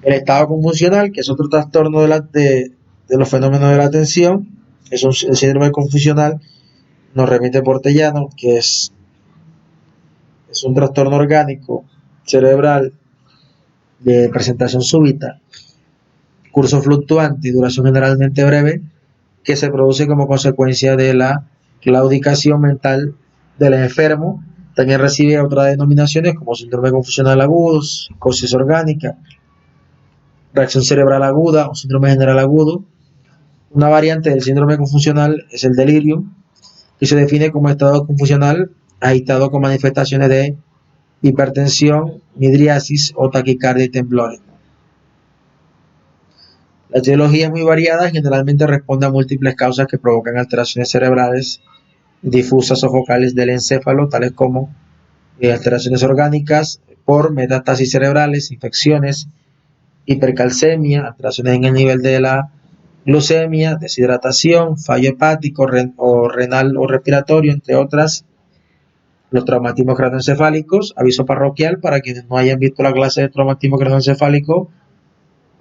El estado confusional, que es otro trastorno de los fenómenos de la atención, es el síndrome confusional, nos remite Portellano, que es un trastorno orgánico cerebral de presentación súbita, curso fluctuante y duración generalmente breve, que se produce como consecuencia de la claudicación mental del enfermo. También recibe otras denominaciones como síndrome confusional agudo, psicosis orgánica, reacción cerebral aguda o síndrome general agudo. Una variante del síndrome confusional es el delirio, que se define como estado confusional agitado con manifestaciones de hipertensión, midriasis o taquicardia y temblores. La etiología es muy variada y generalmente responde a múltiples causas que provocan alteraciones cerebrales difusas o focales del encéfalo, tales como alteraciones orgánicas por metástasis cerebrales, infecciones, hipercalcemia, alteraciones en el nivel de la glucemia, deshidratación, fallo hepático o renal o respiratorio, entre otras. Los traumatismos craneoencefálicos, aviso parroquial para quienes no hayan visto la clase de traumatismo craneoencefálico,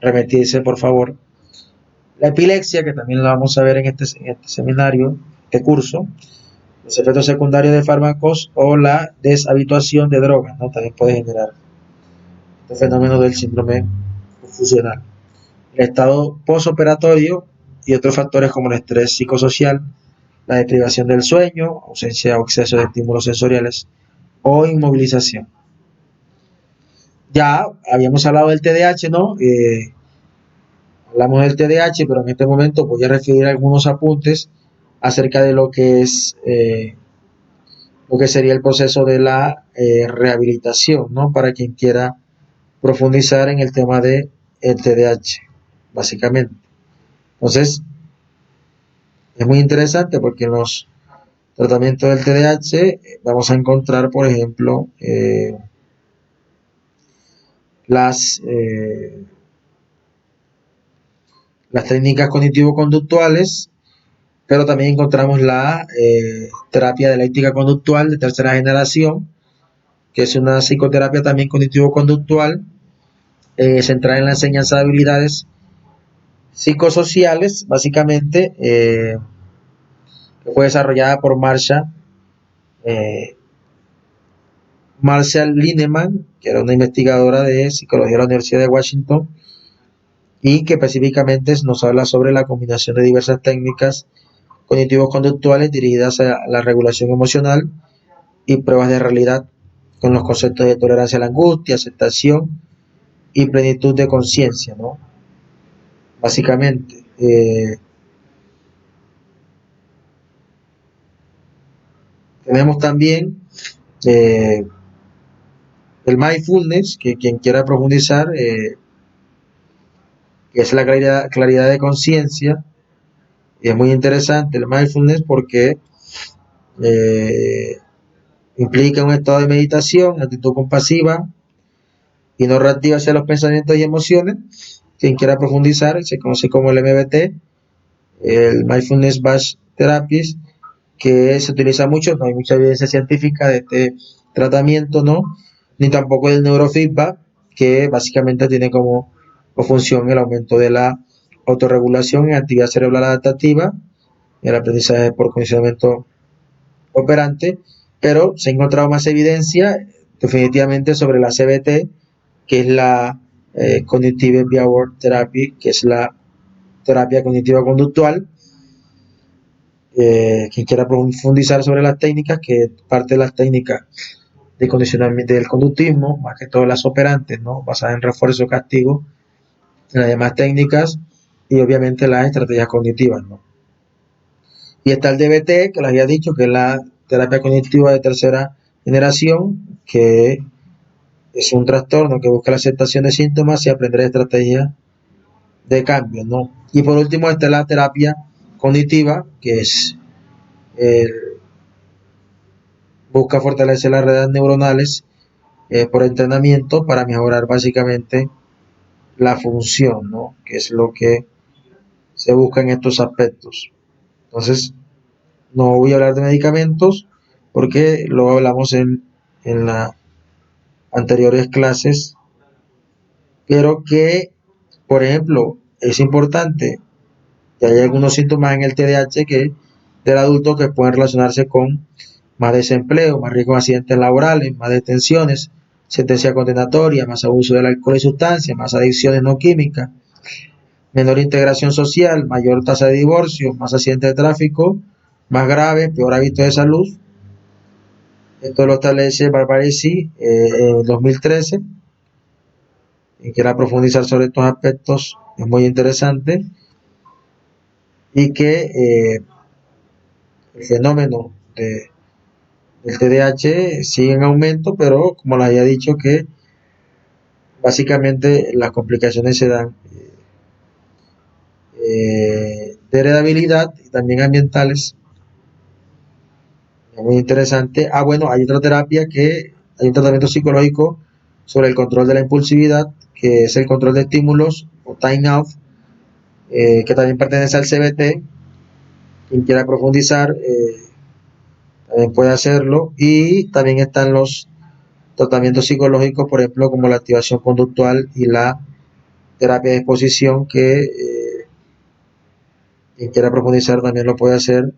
remitirse por favor. La epilepsia, que también la vamos a ver en este seminario, este curso, los efectos secundarios de fármacos o la deshabituación de drogas, ¿no? También puede generar este fenómeno del síndrome confusional. El estado postoperatorio y otros factores como el estrés psicosocial, la deprivación del sueño, ausencia o exceso de estímulos sensoriales o inmovilización. Ya habíamos hablado del TDAH, ¿no? Hablamos del TDAH, pero en este momento voy a referir algunos apuntes acerca de lo que es lo que sería el proceso de la rehabilitación, ¿no? Para quien quiera profundizar en el tema de el TDAH, básicamente. Entonces, es muy interesante porque en los tratamientos del TDAH vamos a encontrar, por ejemplo, las técnicas cognitivo-conductuales, pero también encontramos la terapia dialéctica conductual de tercera generación, que es una psicoterapia también cognitivo-conductual, centrada en la enseñanza de habilidades psicosociales, básicamente, que fue desarrollada por Marshall Lineman, que era una investigadora de psicología de la Universidad de Washington, y que específicamente nos habla sobre la combinación de diversas técnicas cognitivos conductuales dirigidas a la regulación emocional y pruebas de realidad con los conceptos de tolerancia a la angustia, aceptación y plenitud de conciencia, ¿no? Básicamente, tenemos también el mindfulness, que quien quiera profundizar, que es la claridad de conciencia. Y es muy interesante el mindfulness porque implica un estado de meditación, actitud compasiva y no reactiva hacia los pensamientos y emociones. Quien quiera profundizar, se conoce como el MBT, el Mindfulness Based Therapies, que se utiliza mucho, no hay mucha evidencia científica de este tratamiento, ¿no? Ni tampoco el neurofeedback, que básicamente tiene como función el aumento de la autorregulación en actividad cerebral adaptativa, el aprendizaje por condicionamiento operante, pero se ha encontrado más evidencia definitivamente sobre la CBT, que es la Cognitive Behavior Therapy, que es la terapia cognitiva conductual. Quien quiera profundizar sobre las técnicas, que parte de las técnicas de condicionamiento del conductismo, más que todas las operantes, ¿no? Basadas en refuerzo, castigo, en las demás técnicas y obviamente las estrategias cognitivas, ¿no? Y está el DBT, que les había dicho, que es la terapia cognitiva de tercera generación, que es un trastorno que busca la aceptación de síntomas y aprender estrategias de cambio, ¿no? Y por último está la terapia cognitiva, que es busca fortalecer las redes neuronales por entrenamiento para mejorar básicamente la función, ¿no? Que es lo que se busca en estos aspectos. Entonces, no voy a hablar de medicamentos porque lo hablamos en las anteriores clases, pero que, por ejemplo, es importante que hay algunos síntomas en el TDAH que del adulto que pueden relacionarse con más desempleo, más riesgo de accidentes laborales, más detenciones, sentencia condenatoria, más abuso del alcohol y sustancias, más adicciones no químicas, menor integración social, mayor tasa de divorcio, más accidentes de tráfico, más graves, peor hábito de salud. Esto lo establece Barbaresi en 2013. Y quiera profundizar sobre estos aspectos, es muy interesante. Y que el fenómeno del TDAH sigue en aumento, pero como les había dicho, que básicamente las complicaciones se dan de heredabilidad y también ambientales. Es muy interesante. Bueno, hay otra terapia hay un tratamiento psicológico sobre el control de la impulsividad, que es el control de estímulos o time out, que también pertenece al CBT. Quien quiera profundizar también puede hacerlo. Y también están los tratamientos psicológicos, por ejemplo, como la activación conductual y la terapia de exposición, que quien quiera profundizar también lo puede hacer.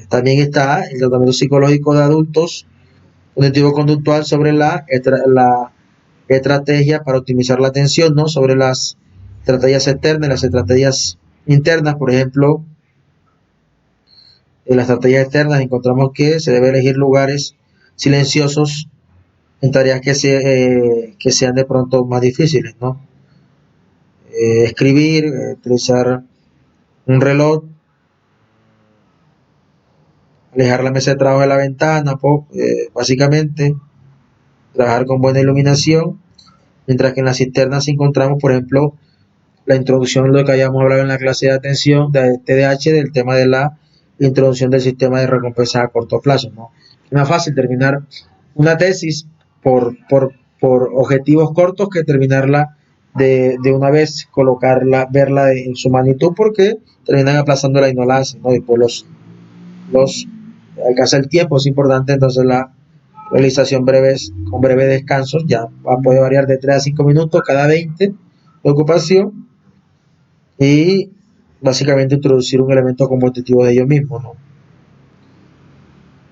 También está el tratamiento psicológico de adultos cognitivo-conductual sobre la estrategia para optimizar la atención, ¿no? Sobre las estrategias externas, las estrategias internas. Por ejemplo, en las estrategias externas encontramos que se debe elegir lugares silenciosos en tareas que sean de pronto más difíciles, ¿no? Escribir, utilizar un reloj, alejar la mesa de trabajo de la ventana, básicamente, trabajar con buena iluminación, mientras que en las cisternas encontramos, por ejemplo, la introducción de lo que habíamos hablado en la clase de atención de TDAH, del tema de la introducción del sistema de recompensas a corto plazo, ¿no? Es más fácil terminar una tesis por objetivos cortos que terminarla de una vez, verla en su magnitud, porque terminan aplazándola y no la hacen, ¿no? Después los alcanza el tiempo, es importante entonces la realización con breves descansos, ya puede variar de 3 a 5 minutos cada 20 de ocupación, y básicamente introducir un elemento competitivo de ellos mismos, ¿no?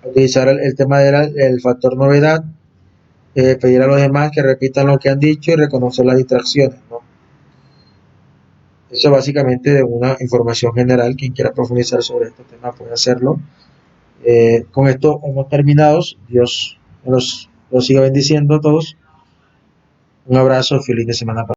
Utilizar el tema del factor novedad, pedir a los demás que repitan lo que han dicho y reconocer las distracciones, ¿no? Eso básicamente de una información general. Quien quiera profundizar sobre este tema puede hacerlo. Con esto hemos terminado. Dios los siga bendiciendo a todos. Un abrazo, feliz de semana.